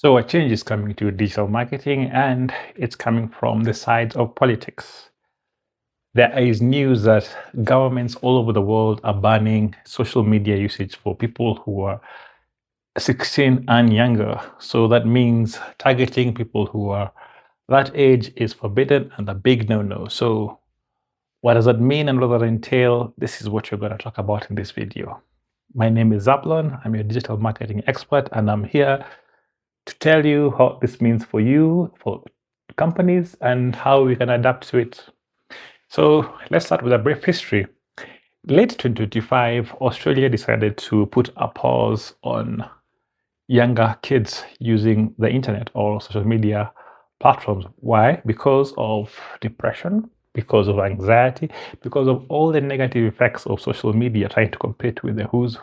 So a change is coming to digital marketing, and it's coming from the side of politics. There is news that governments all over the world are banning social media usage for people who are 16 and younger. So that means targeting people who are that age is forbidden and a big no-no. So what does that mean and what does that entail? This is what we're going to talk about in this video. My name is Zablon. I'm your digital marketing expert, and I'm here to tell you how this means for you, for companies, and how we can adapt to it. So let's start with a brief history. Late 2025, Australia decided to put a pause on younger kids using the internet or social media platforms. Why? Because of depression, because of anxiety, because of all the negative effects of social media, trying to compete with the who's,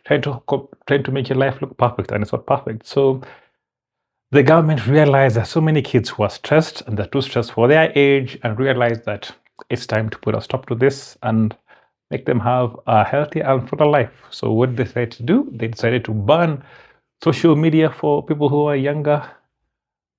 trying to make your life look perfect, and it's not perfect. So the government realized that so many kids were stressed and they're too stressed for their age, and realized that it's time to put a stop to this and make them have a healthy and fuller life. So what they decided to do, they decided to ban social media for people who are younger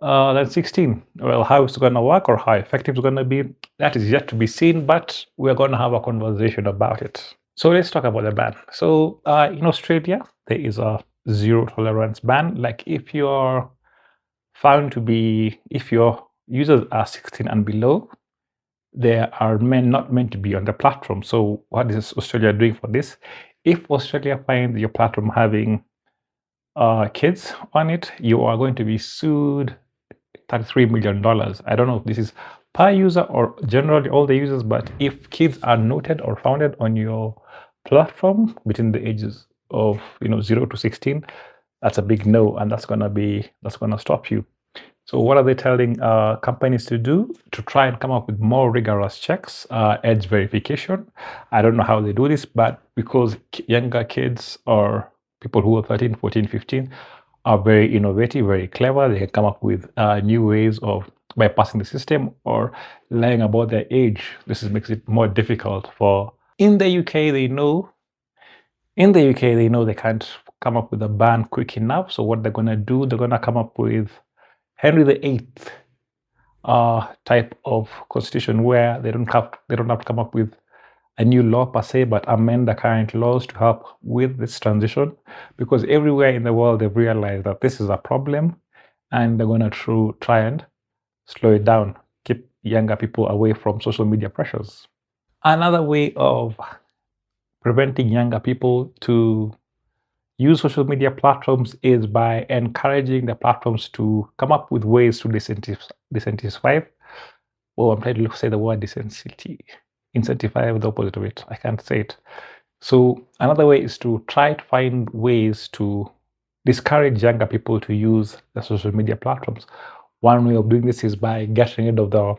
than 16. Well, how it's going to work or how effective it's going to be, that is yet to be seen, but we're going to have a conversation about it. So let's talk about the ban. So in Australia, there is a zero tolerance ban. Like if you're found to be, if your users are 16 and below, they are not meant to be on the platform. So what is Australia doing for this? If Australia finds your platform having kids on it, you are going to be sued $33 million. I don't know if this is per user or generally all the users, but if kids are noted or founded on your platform between the ages of 0 to 16, that's a big no, and that's gonna stop you. So what are they telling companies to do? To try and come up with more rigorous checks, edge verification. I don't know how they do this, but because younger kids or people who are 13, 14, 15 are very innovative, very clever, they can come up with new ways of bypassing the system or lying about their age. Makes it more difficult for. In the UK, they know they can't come up with a ban quick enough. So what they're gonna do, they're gonna come up with Henry VIII type of constitution where they don't have to come up with a new law per se, but amend the current laws to help with this transition, because everywhere in the world they've realized that this is a problem, and they're going to try and slow it down, keep younger people away from social media pressures. Another way of preventing younger people to use social media platforms is by encouraging the platforms to come up with ways to incentivize. Well, I'm trying to say the word incentivize, the opposite of it. I can't say it. So another way is to try to find ways to discourage younger people to use the social media platforms. One way of doing this is by getting rid of the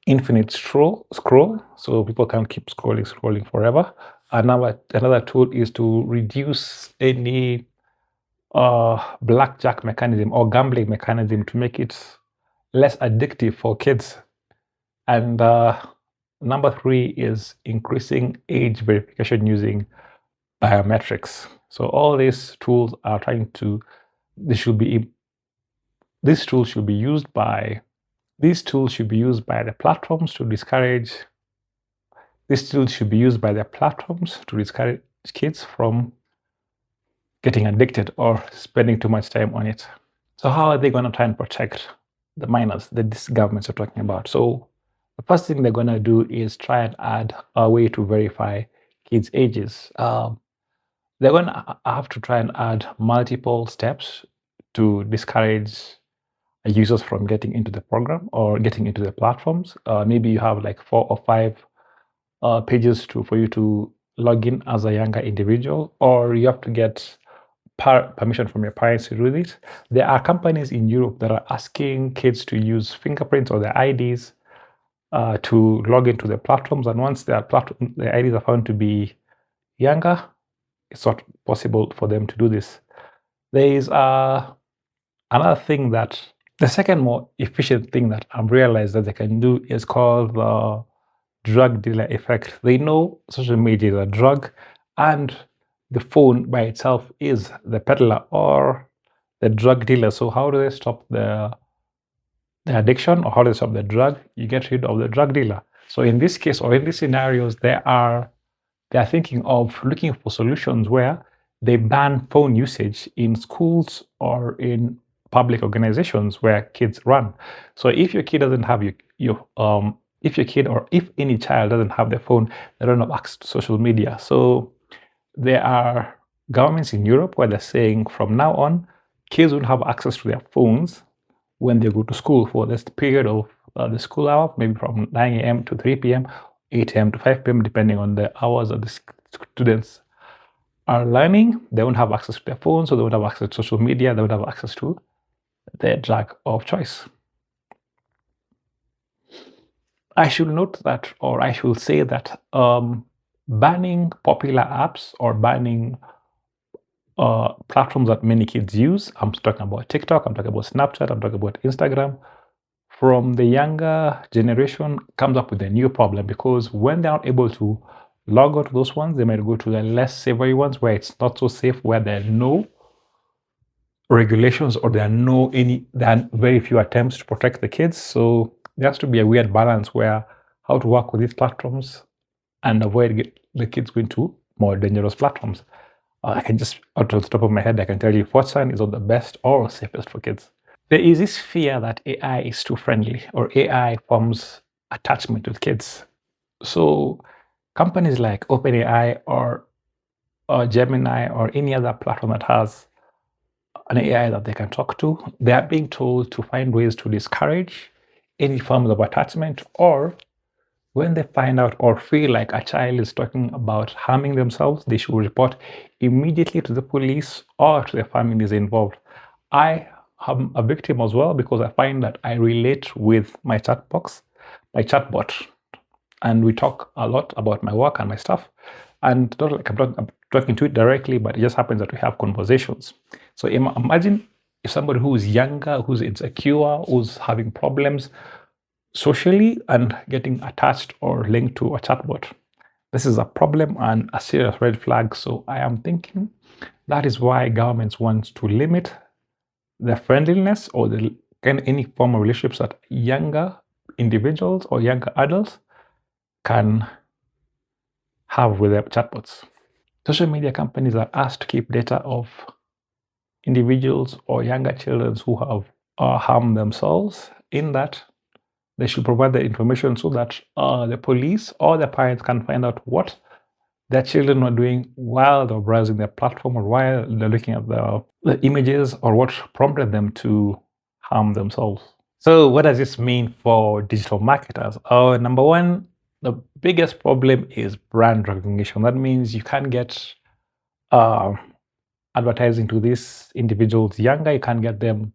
infinite scroll, so people can't keep scrolling forever. Another tool is to reduce any blackjack mechanism or gambling mechanism to make it less addictive for kids. And number 3 is increasing age verification using biometrics. So all these tools are these tools should be used by the platforms to discourage. These tools should be used by the platforms to discourage kids from getting addicted or spending too much time on it. So how are they going to try and protect the minors that these governments are talking about? So the first thing they're going to do is try and add a way to verify kids' ages. They're going to have to try and add multiple steps to discourage users from getting into the program or getting into the platforms. Maybe you have like 4 or 5 pages for you to log in as a younger individual, or you have to get permission from your parents to do this. There are companies in Europe that are asking kids to use fingerprints or their IDs to log into the platforms, and once their IDs are found to be younger, it's not possible for them to do this. There is another thing that the second more efficient thing that I've realized that they can do is called the drug dealer effect. They know social media is a drug, and the phone by itself is the peddler or the drug dealer. So how do they stop the addiction, or how do they stop the drug? You get rid of the drug dealer. So in this case, or in these scenarios, they are thinking of looking for solutions where they ban phone usage in schools or in public organizations where kids run. So if your kid doesn't have if your kid or if any child doesn't have their phone, they don't have access to social media. So there are governments in Europe where they're saying from now on, kids will have access to their phones when they go to school for this period of the school hour, maybe from 9 a.m. to 3 p.m., 8 a.m. to 5 p.m., depending on the hours that the students are learning. They won't have access to their phones, so they won't have access to social media, they won't have access to their drug of choice. I should note that, or I should say that banning popular apps or banning platforms that many kids use, I'm talking about TikTok, I'm talking about Snapchat, I'm talking about Instagram, from the younger generation comes up with a new problem, because when they're not able to log out to those ones, they might go to the less savory ones where it's not so safe, where there are no regulations or there are very few attempts to protect the kids. So there has to be a weird balance where how to work with these platforms and avoid the kids going to more dangerous platforms. I can just, out of the top of my head, I can tell you Fortran is not the best or safest for kids. There is this fear that AI is too friendly, or AI forms attachment with kids. So companies like OpenAI or Gemini or any other platform that has an AI that they can talk to, they are being told to find ways to discourage any forms of attachment, or when they find out or feel like a child is talking about harming themselves, they should report immediately to the police or to the families involved. I am a victim as well, because I find that I relate with my chatbot, and we talk a lot about my work and my stuff. And not like I'm talking to it directly, but it just happens that we have conversations. So imagine if somebody who is younger, who's insecure, who's having problems socially and getting attached or linked to a chatbot. This is a problem and a serious red flag. So I am thinking that is why governments want to limit the friendliness or any form of relationships that younger individuals or younger adults can have with their chatbots. Social media companies are asked to keep data of individuals or younger children who have harmed themselves, in that they should provide the information so that the police or the parents can find out what their children are doing while they're browsing their platform, or while they're looking at the images, or what prompted them to harm themselves. So what does this mean for digital marketers? Number one, the biggest problem is brand recognition. That means you can't get advertising to these individuals younger. You can't get them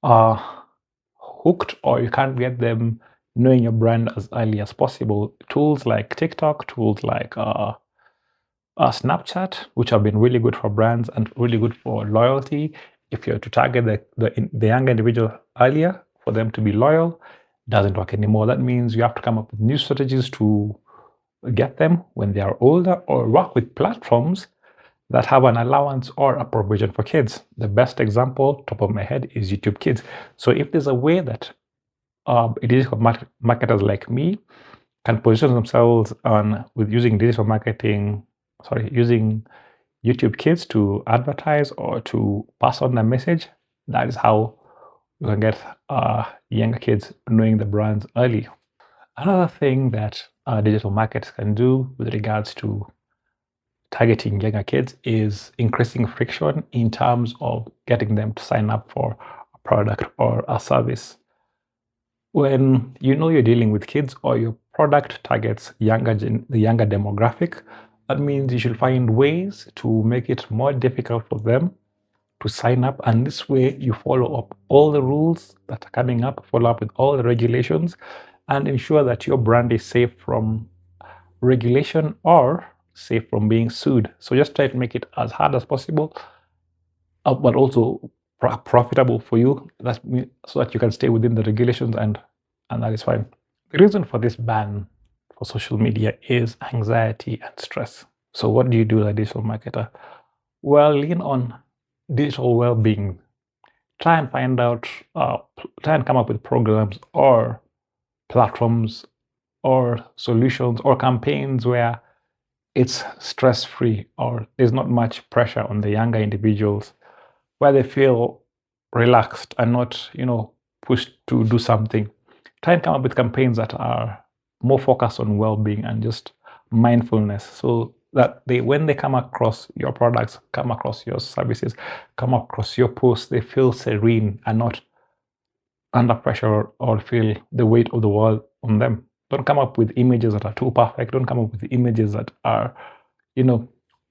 hooked, or you can't get them knowing your brand as early as possible. Tools like TikTok, tools like Snapchat, which have been really good for brands and really good for loyalty. If you're to target the younger individual earlier for them to be loyal, doesn't work anymore. That means you have to come up with new strategies to get them when they are older, or work with platforms that have an allowance or a provision for kids. The best example, top of my head, is YouTube Kids. So if there's a way that digital marketers like me can position themselves with using using YouTube Kids to advertise or to pass on their message, that is how you can get younger kids knowing the brands early. Another thing that digital marketers can do with regards to targeting younger kids is increasing friction in terms of getting them to sign up for a product or a service. When you know you're dealing with kids, or your product targets the younger demographic, that means you should find ways to make it more difficult for them to sign up. And this way you follow up all the rules that are coming up, follow up with all the regulations, and ensure that your brand is safe from regulation or safe from being sued. So just try to make it as hard as possible, but also profitable for you, so that you can stay within the regulations, and that is fine. The reason for this ban for social media is anxiety and stress. So what do you do as a digital marketer? Well, lean on digital well-being. try and find out, try and come up with programs or platforms or solutions or campaigns where it's stress-free or there's not much pressure on the younger individuals, where they feel relaxed and not, pushed to do something. Try and come up with campaigns that are more focused on well-being and just mindfulness, so that when they come across your products, come across your services, come across your posts, they feel serene and not under pressure or feel the weight of the world on them. Don't come up with images that are too perfect. Don't come up with images that are,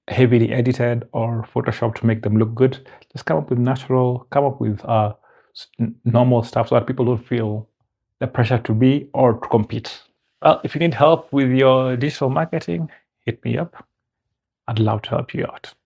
heavily edited or photoshopped to make them look good. Just come up with natural, come up with normal stuff so that people don't feel the pressure to be or to compete. Well, if you need help with your digital marketing, hit me up. I'd love to help you out.